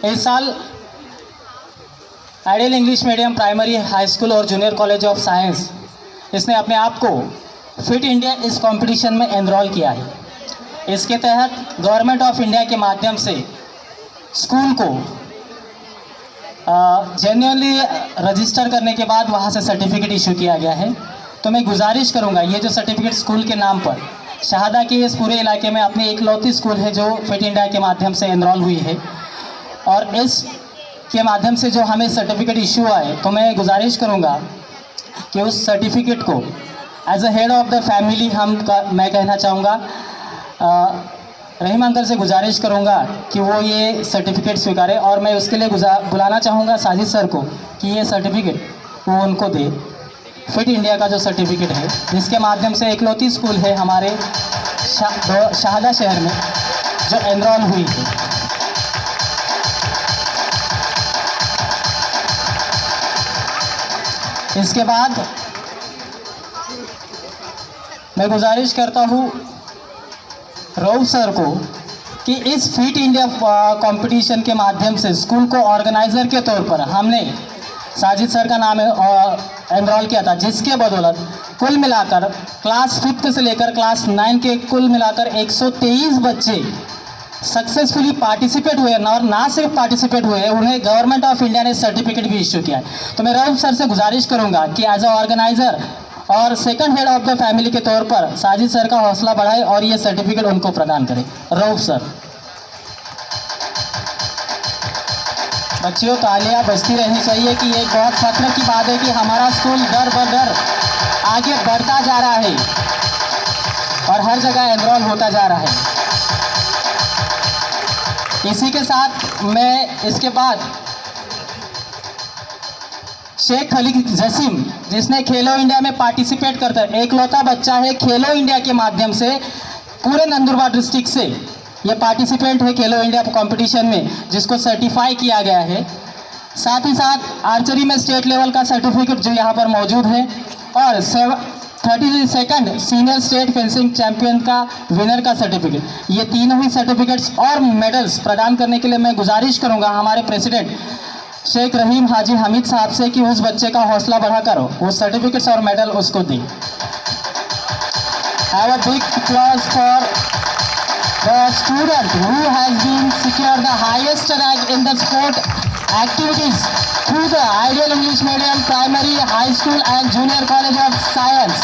इस साल ideal English medium primary high school और जूनियर कॉलेज ऑफ साइंस इसने अपने आप को फिट इंडिया इस कंपटीशन में एनरोल किया है। इसके तहत गवर्नमेंट ऑफ इंडिया के माध्यम से स्कूल को जेन्युइनली रजिस्टर करने के बाद वहाँ से सर्टिफिकेट इशू किया गया है। तो मैं गुजारिश करूँगा, ये जो सर्टिफिकेट स्कूल के नाम पर शहादा के इस पूरे इलाके में अपनी इकलौती स्कूल है जो फिट इंडिया के माध्यम से एनरोल हुई है, और इस के माध्यम से जो हमें सर्टिफिकेट इशू हुआ है, तो मैं गुजारिश करूँगा कि उस सर्टिफिकेट को as a head of the family मैं कहना चाहूँगा, रहीम अंकल से गुजारिश करूँगा कि वो ये सर्टिफिकेट स्वीकारे, और मैं उसके लिए बुलाना चाहूँगा साजिद सर को कि ये सर्टिफिकेट वो उनको दे। फिट इंडिया का जो सर्टिफिकेट है जिसके माध्यम से इकलौती स्कूल है हमारे शहादा शहर में जो एनरोल हुई है। इसके बाद मैं गुजारिश करता हूँ रऊफ सर को कि इस फिट इंडिया कंपटीशन के माध्यम से स्कूल को ऑर्गेनाइज़र के तौर पर हमने साजिद सर का नाम एनरोल किया था, जिसके बदौलत कुल मिलाकर क्लास 5 से लेकर क्लास 9 के कुल मिलाकर 123 बच्चे सक्सेसफुली पार्टिसिपेट हुए, और ना सिर्फ पार्टिसिपेट हुए, उन्हें गवर्नमेंट ऑफ इंडिया ने सर्टिफिकेट भी इशू किया है। तो मैं रऊफ सर से गुजारिश करूंगा कि एज अ ऑर्गेनाइज़र और second head of the family के तौर पर साजिद सर का हौसला बढ़ाए और ये सर्टिफिकेट उनको प्रदान करें। रऊफ सर। बच्चियों, तालियां बजती रहनी चाहिए कि एक बहुत फख्र की बात है कि हमारा स्कूल दर बदर आगे बढ़ता जा रहा है और हर जगह एनरोल होता जा रहा है। इसी के साथ मैं इसके बाद शेख खलील जसीम, जिसने खेलो इंडिया में पार्टिसिपेट करता है, एकलौता बच्चा है खेलो इंडिया के माध्यम से पूरे नंदुरबार डिस्ट्रिक्ट से ये पार्टिसिपेंट है खेलो इंडिया कंपटीशन में, जिसको सर्टिफाई किया गया है। साथ ही साथ आर्चरी में स्टेट लेवल का सर्टिफिकेट जो यहाँ पर मौजूद है, और 32nd senior state fencing champion का विनर का सर्टिफिकेट। ये तीनों ही सर्टिफिकेट्स और मेडल्स प्रदान करने के लिए मैं गुजारिश करूँगा हमारे प्रेसिडेंट शेख रहीम हाजी हमीद साहब से कि उस बच्चे का हौसला बढ़ाकर वो सर्टिफिकेट्स और मेडल उसको दें। Have a big applause for the student who has been secured the highest rank in the sport activities through the Ideal English Medium Primary, High School and Junior College of Science.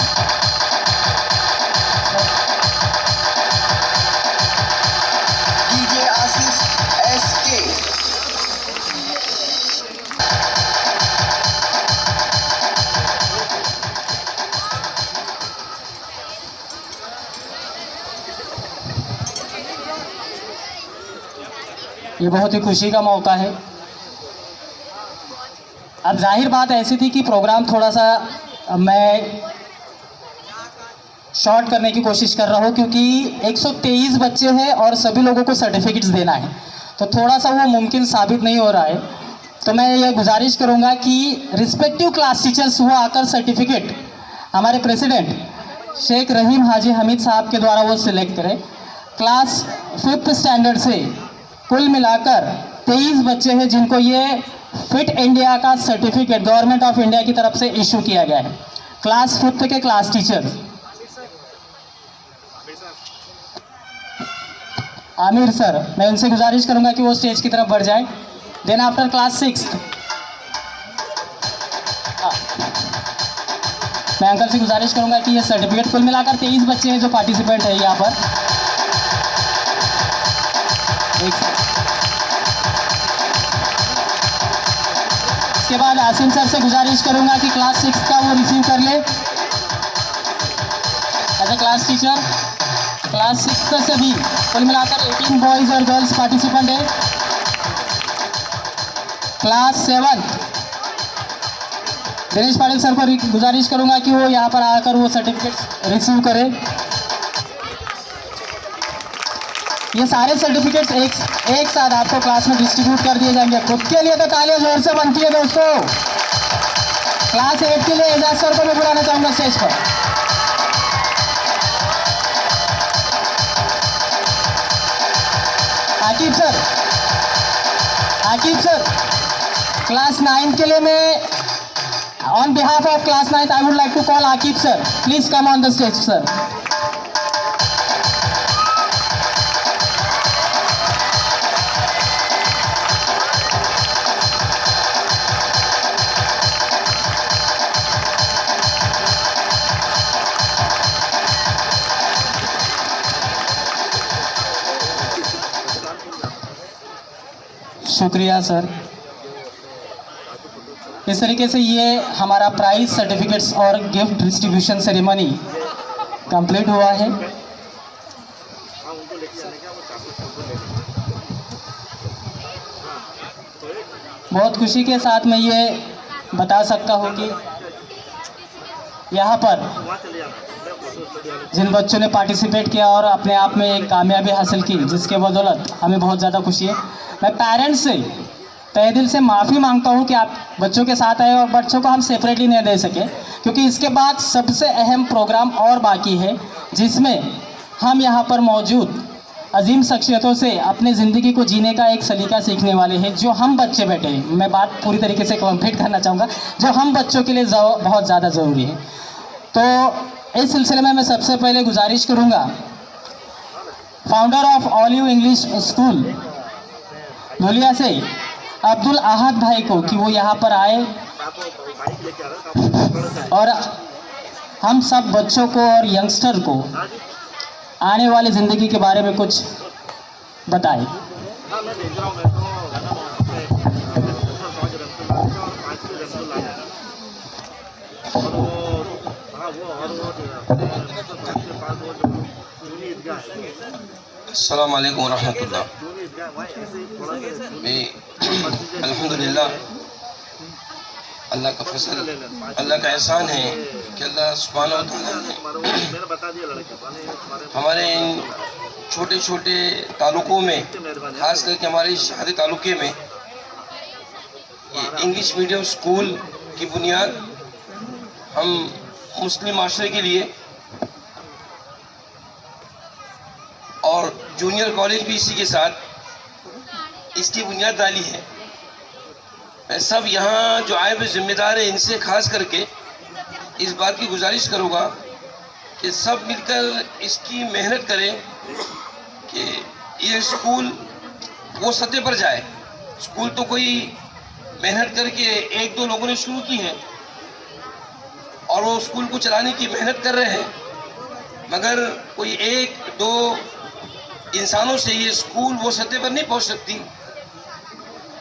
DJ Asif SK. ये बहुत ही खुशी का मौका है। अब जाहिर बात ऐसी थी कि प्रोग्राम थोड़ा सा मैं शॉर्ट करने की कोशिश कर रहा हूँ, क्योंकि 123 बच्चे हैं और सभी लोगों को सर्टिफिकेट्स देना है, तो थोड़ा सा वो मुमकिन साबित नहीं हो रहा है। तो मैं ये गुजारिश करूँगा कि रिस्पेक्टिव क्लास टीचर्स वो आकर सर्टिफिकेट हमारे प्रेसिडेंट शेख रहीम हाजी हमीद साहब के द्वारा वो सिलेक्ट करें। क्लास 5th स्टैंडर्ड से कुल मिलाकर 23 बच्चे हैं जिनको ये फिट इंडिया का सर्टिफिकेट गवर्नमेंट ऑफ इंडिया की तरफ से इशू किया गया है। क्लास 5th के क्लास टीचर आमिर सर, मैं उनसे गुजारिश करूंगा कि वो स्टेज की तरफ बढ़ जाए। देन आफ्टर क्लास 6th मैं अंकल से गुजारिश करूंगा कि ये सर्टिफिकेट कुल मिलाकर 23 बच्चे हैं जो पार्टिसिपेंट है यहाँ पर। इसके बाद आसिम सर से गुजारिश करूंगा कि क्लास 6 का वो रिसीव कर ले as a class teacher. Class 6 से भी कुल मिलाकर 18 बॉयज़ और गर्ल्स पार्टिसिपेंट है। क्लास 7 दिनेश पाटिल सर को गुजारिश करूंगा कि वो यहाँ पर आकर वो सर्टिफिकेट रिसीव करें। ये सारे सर्टिफिकेट्स एक साथ आपको क्लास में डिस्ट्रीब्यूट कर दिए जाएंगे। खुद के लिए तो तालियां जोर से बनती है दोस्तों। क्लास 8 के लिए एजाज सर को मैं बुलाना चाहूँगा स्टेज पर। आकिब क्लास 9 के लिए मैं on behalf of class 9 I would like to call Aqib sir, please come on the stage sir. शुक्रिया सर। इस तरीके से ये हमारा प्राइज सर्टिफिकेट्स और गिफ्ट डिस्ट्रीब्यूशन सेरेमनी कंप्लीट हुआ है। बहुत खुशी के साथ मैं ये बता सकता हूँ कि यहाँ पर जिन बच्चों ने पार्टिसिपेट किया और अपने आप में एक कामयाबी हासिल की, जिसके बदौलत हमें बहुत ज़्यादा खुशी है। मैं पेरेंट्स से तहे दिल से माफ़ी मांगता हूँ कि आप बच्चों के साथ आए और बच्चों को हम सेपरेटली नहीं दे सके, क्योंकि इसके बाद सबसे अहम प्रोग्राम और बाकी है, जिसमें हम यहाँ पर मौजूद अजीम शख्सियतों से अपने ज़िंदगी को जीने का एक सलीका सीखने वाले हैं। जो हम बच्चे बैठे हैं, मैं बात पूरी तरीके से कंप्लीट करना चाहूँगा, जो हम बच्चों के लिए बहुत ज़्यादा ज़रूरी है। तो इस सिलसिले में मैं सबसे पहले गुजारिश करूँगा founder of all you English school Dhulia से अब्दुल अहद भाई को कि वो यहाँ पर आए और हम सब बच्चों को और यंगस्टर को आने वाली ज़िंदगी के बारे में कुछ बताएं। अस्सलाम वालेकुम वरहमतुल्लाह। अल्हम्दुलिल्लाह, अल्लाह का फजल, अल्लाह का एहसान है कि अल्लाह सुब्हानहू व तआला ने हमारे इन छोटे छोटे तालुकों में, खास करके हमारे शहरी तालुके में, ये इंग्लिश मीडियम स्कूल की बुनियाद हम मुस्लिम माशरे के लिए और जूनियर कॉलेज भी इसी के साथ इसकी बुनियाद डाली है। मैं सब यहाँ जो आए हुए जिम्मेदार हैं, इनसे खास करके इस बात की गुजारिश करूँगा कि सब मिलकर इसकी मेहनत करें कि ये स्कूल वो सतह पर जाए। स्कूल तो कोई मेहनत करके एक दो लोगों ने शुरू की है और वो स्कूल को चलाने की मेहनत कर रहे हैं, मगर कोई एक दो इंसानों से ये स्कूल वो सतह पर नहीं पहुंच सकती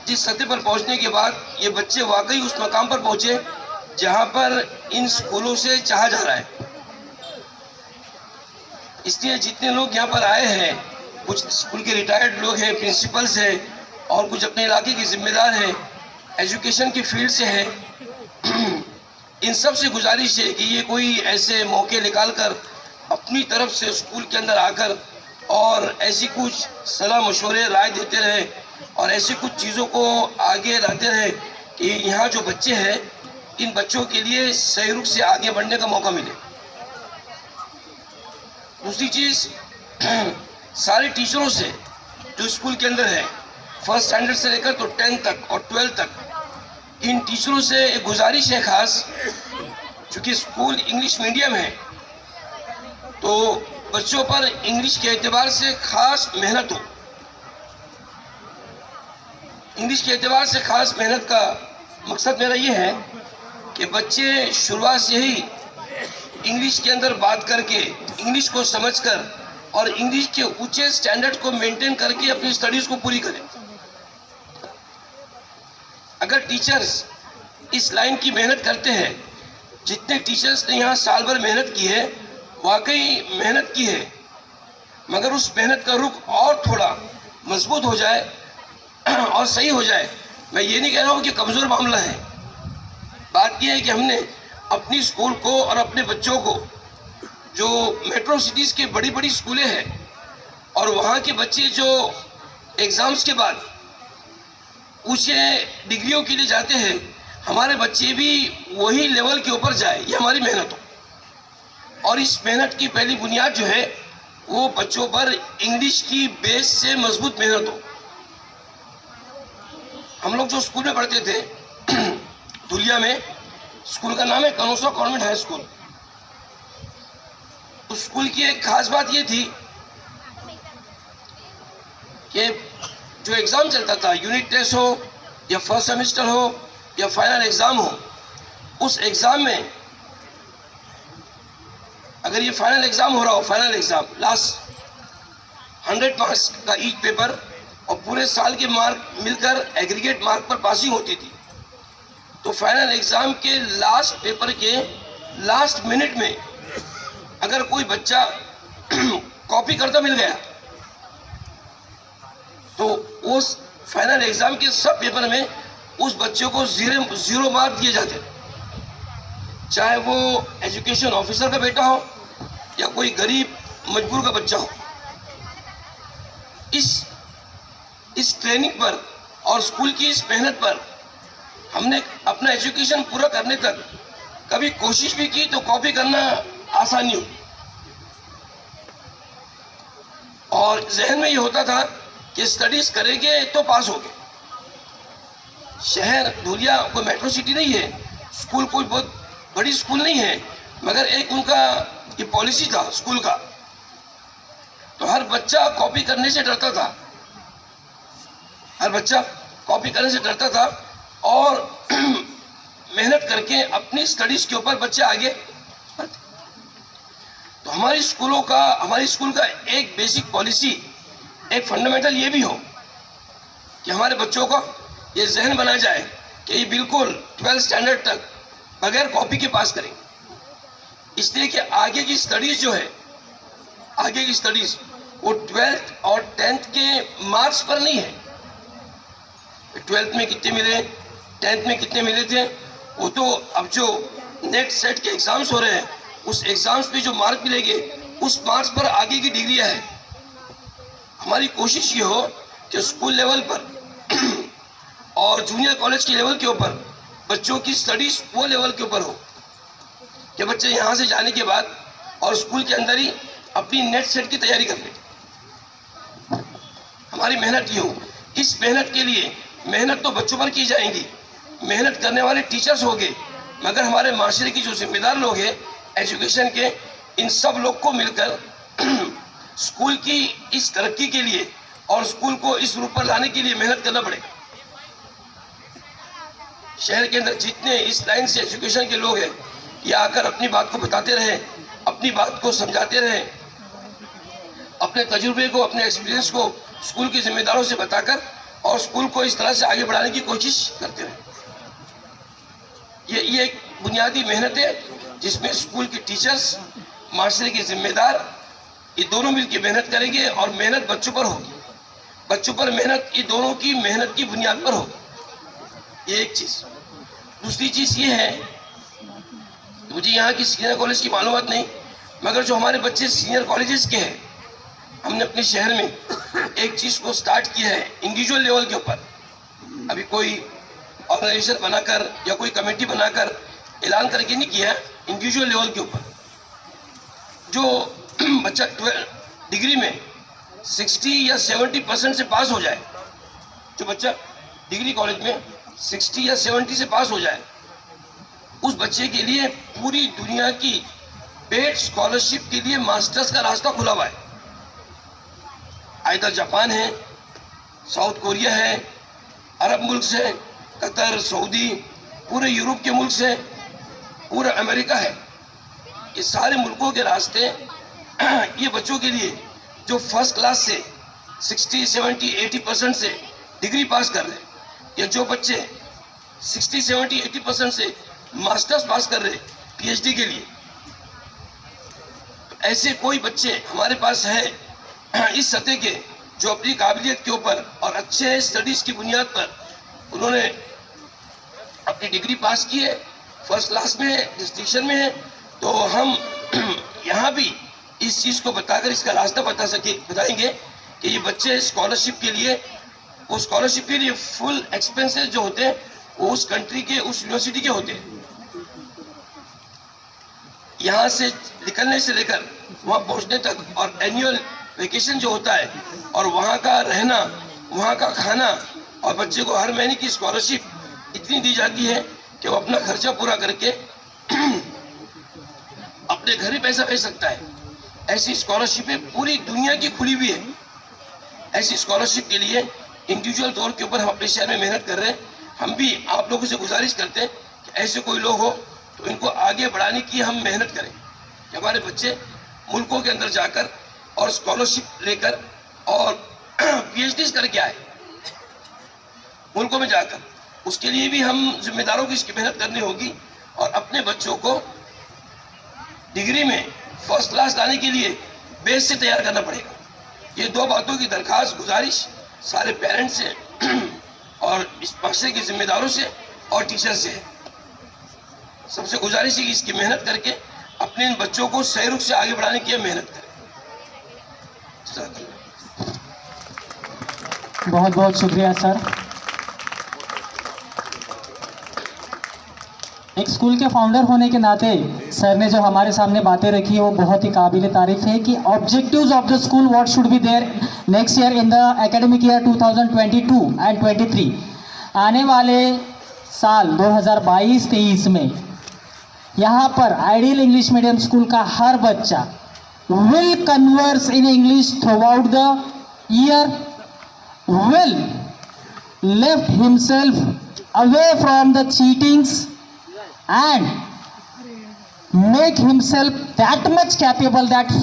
जिस सतह पर पहुंचने के बाद ये बच्चे वाकई उस मकाम पर पहुंचे जहां पर इन स्कूलों से चाहा जा रहा है। इसलिए जितने लोग यहाँ पर आए हैं, कुछ स्कूल के रिटायर्ड लोग हैं, प्रिंसिपल्स हैं, और कुछ अपने इलाके के जिम्मेदार हैं, एजुकेशन की फील्ड से हैं, इन सब से गुजारिश है कि ये कोई ऐसे मौके निकाल कर अपनी तरफ से स्कूल के अंदर आकर और ऐसी कुछ सलाह मशवरे राय देते रहे और ऐसी कुछ चीज़ों को आगे लाते रहे कि यहाँ जो बच्चे हैं, इन बच्चों के लिए सही रुख से आगे बढ़ने का मौका मिले। दूसरी चीज़, सारे टीचरों से जो स्कूल के अंदर है, फर्स्ट स्टैंडर्ड से लेकर तो 10th तक और 12th तक, इन टीचरों से एक गुजारिश है खास, चूँकि स्कूल इंग्लिश मीडियम है तो बच्चों पर इंग्लिश के एतबार से खास मेहनत हो। इंग्लिश के एतबार से खास मेहनत का मकसद मेरा ये है कि बच्चे शुरुआत से ही इंग्लिश के अंदर बात करके, इंग्लिश को समझकर और इंग्लिश के ऊंचे स्टैंडर्ड को मेंटेन करके अपनी स्टडीज को पूरी करें। अगर टीचर्स इस लाइन की मेहनत करते हैं, जितने टीचर्स ने यहाँ साल भर मेहनत की है, वाकई मेहनत की है, मगर उस मेहनत का रुख और थोड़ा मजबूत हो जाए और सही हो जाए। मैं ये नहीं कह रहा हूँ कि कमज़ोर मामला है, बात यह है कि हमने अपनी स्कूल को और अपने बच्चों को, जो मेट्रो सिटीज़ के बड़ी बड़ी स्कूलें हैं और वहाँ के बच्चे जो एग्ज़ाम्स के बाद ऊंचे डिग्रियों के लिए जाते हैं, हमारे बच्चे भी वही लेवल के ऊपर जाए, ये हमारी मेहनत हो। और इस मेहनत की पहली बुनियाद जो है वो बच्चों पर इंग्लिश की बेस से मजबूत मेहनत हो। हम लोग जो स्कूल में पढ़ते थे धुलिया में। स्कूल का नाम है कनौसा गवर्नमेंट हाई स्कूल। उस स्कूल की एक खास बात ये थी कि जो एग्ज़ाम चलता था, यूनिट टेस्ट हो या फर्स्ट सेमेस्टर हो या फाइनल एग्ज़ाम हो, उस एग्ज़ाम में अगर ये फाइनल एग्ज़ाम हो रहा हो, फाइनल एग्ज़ाम लास्ट 100 मार्क्स का ईच पेपर और पूरे साल के मार्क मिलकर एग्रीगेट मार्क पर पासिंग होती थी, तो फाइनल एग्ज़ाम के लास्ट पेपर के लास्ट मिनट में अगर कोई बच्चा कॉपी करता मिल गया तो उस फाइनल एग्जाम के सब पेपर में उस बच्चे को जीरो मार्क दिए जाते, चाहे वो एजुकेशन ऑफिसर का बेटा हो या कोई गरीब मजबूर का बच्चा हो। इस ट्रेनिंग पर और स्कूल की इस मेहनत पर हमने अपना एजुकेशन पूरा करने तक कभी कोशिश भी की तो कॉपी करना आसान नहीं हुई, और जहन में ये होता था कि स्टडीज करेंगे तो पास होंगे। शहर धुलिया कोई मेट्रो सिटी नहीं है, स्कूल कोई बहुत बड़ी स्कूल नहीं है, मगर एक उनका ये पॉलिसी था स्कूल का, तो हर बच्चा कॉपी करने से डरता था, हर बच्चा कॉपी करने से डरता था और मेहनत करके अपनी स्टडीज के ऊपर बच्चे आगे बढ़ते। तो हमारे स्कूल का एक बेसिक पॉलिसी, एक फंडामेंटल ये भी हो कि हमारे बच्चों को ये जहन बनाया जाए कि ये बिल्कुल 12th स्टैंडर्ड तक बगैर कॉपी के पास करेंगे, इसलिए कि आगे की स्टडीज जो है, आगे की स्टडीज वो 12th और 10th के मार्क्स पर नहीं है। 12th में कितने मिले, 10th में कितने मिले थे, वो तो अब जो नेट सेट के एग्जाम्स हो रहे हैं उस एग्जाम्स पे जो मार्क मिलेंगे उस मार्क्स पर आगे की डिग्रियां है। हमारी कोशिश ये हो कि स्कूल लेवल पर और जूनियर कॉलेज के लेवल के ऊपर बच्चों की स्टडीज वो लेवल के ऊपर हो कि बच्चे यहाँ से जाने के बाद और स्कूल के अंदर ही अपनी नेट सेट की तैयारी कर ले। हमारी मेहनत ये हो, इस मेहनत के लिए मेहनत तो बच्चों पर की जाएंगी, मेहनत करने वाले टीचर्स होंगे, मगर हमारे माशरे की जो जिम्मेदार लोग हैं एजुकेशन के, इन सब लोग को मिलकर स्कूल की इस तरक्की के लिए और स्कूल को इस रूप पर लाने के लिए मेहनत करना पड़ेगा। शहर के अंदर जितने इस लाइन से एजुकेशन के लोग हैं ये आकर अपनी बात को बताते रहे, अपनी बात को समझाते रहे, अपने तजुर्बे को, अपने एक्सपीरियंस को स्कूल के जिम्मेदारों से बताकर और स्कूल को इस तरह से आगे बढ़ाने की कोशिश करते रहे। ये एक बुनियादी मेहनत है जिसमें स्कूल के टीचर्स, माशरे के जिम्मेदार, ये दोनों मिलकर मेहनत करेंगे और मेहनत बच्चों पर होगी, बच्चों पर मेहनत, ये दोनों की मेहनत की बुनियाद पर होगी। ये एक चीज़। दूसरी चीज़ ये है, मुझे यहाँ की सीनियर कॉलेज की मालूमात नहीं, मगर जो हमारे बच्चे सीनियर कॉलेजेस के हैं, हमने अपने शहर में एक चीज़ को स्टार्ट किया है इंडिविजुअल लेवल के ऊपर। अभी कोई ऑर्गेनाइजेशन बनाकर या कोई कमेटी बनाकर ऐलान करके नहीं किया है, इंडिविजुअल लेवल के ऊपर। जो बच्चा डिग्री में 60 या 70% से पास हो जाए, जो बच्चा डिग्री कॉलेज में 60 या 70 से पास हो जाए, उस बच्चे के लिए पूरी दुनिया की पेड स्कॉलरशिप के लिए मास्टर्स का रास्ता खुला हुआ है। आइदर जापान है, साउथ कोरिया है, अरब मुल्क से, कतर, सऊदी, पूरे यूरोप के मुल्क से, पूरा अमेरिका है, ये सारे मुल्कों के रास्ते ये बच्चों के लिए जो फर्स्ट क्लास से 60, 70, 80% से डिग्री पास कर रहे, या जो बच्चे 60, 70, 80% से मास्टर्स पास कर रहे पीएचडी के लिए, ऐसे कोई बच्चे हमारे पास है इस सतह के जो अपनी काबिलियत के ऊपर और अच्छे स्टडीज की बुनियाद पर उन्होंने अपनी डिग्री पास की है, फर्स्ट क्लास में है, डिस्टिंक्शन में है। तो हम यहाँ भी इस चीज़ को बताकर इसका रास्ता बताएंगे कि ये बच्चे स्कॉलरशिप के लिए, वो स्कॉलरशिप के लिए फुल एक्सपेंसेस जो होते हैं वो उस कंट्री के, उस यूनिवर्सिटी के होते हैं। यहाँ से निकलने से लेकर वहाँ पहुँचने तक, और एनुअल वेकेशन जो होता है, और वहाँ का रहना, वहाँ का खाना, और बच्चे को हर महीने की स्कॉलरशिप इतनी दी जाती है कि वो अपना खर्चा पूरा करके अपने घर ही पैसा भेज सकता है। ऐसी स्कॉलरशिपें पूरी दुनिया की खुली हुई है। ऐसी स्कॉलरशिप के लिए इंडिविजुअल तौर के ऊपर हम अपने शहर में मेहनत कर रहे हैं। हम भी आप लोगों से गुजारिश करते हैं कि ऐसे कोई लोग हो तो इनको आगे बढ़ाने की हम मेहनत करें कि हमारे बच्चे मुल्कों के अंदर जाकर और स्कॉलरशिप लेकर और PhDs करके आए मुल्कों में जाकर। उसके लिए भी हम जिम्मेदारों की इसकी मेहनत करनी होगी और अपने बच्चों को डिग्री में फर्स्ट क्लास लाने के लिए बेस से तैयार करना पड़ेगा। ये दो बातों की दरखास्त गुजारिश सारे पेरेंट्स से और इस माशरे के जिम्मेदारों से और टीचर से है। सबसे गुजारिश है कि इसकी मेहनत करके अपने इन बच्चों को सही रुख से आगे बढ़ाने की मेहनत करें। बहुत बहुत शुक्रिया सर। एक स्कूल के फाउंडर होने के नाते सर ने जो हमारे सामने बातें रखी वो बहुत ही काबिल तारीफ है कि objectives of the school what should be there next year in the academic year 2022 and 23। आने वाले साल 2022-23 में यहाँ पर आइडियल इंग्लिश मीडियम स्कूल का हर बच्चा will converse in English through out the year, will left himself away from the cheatings and make himself that much capable that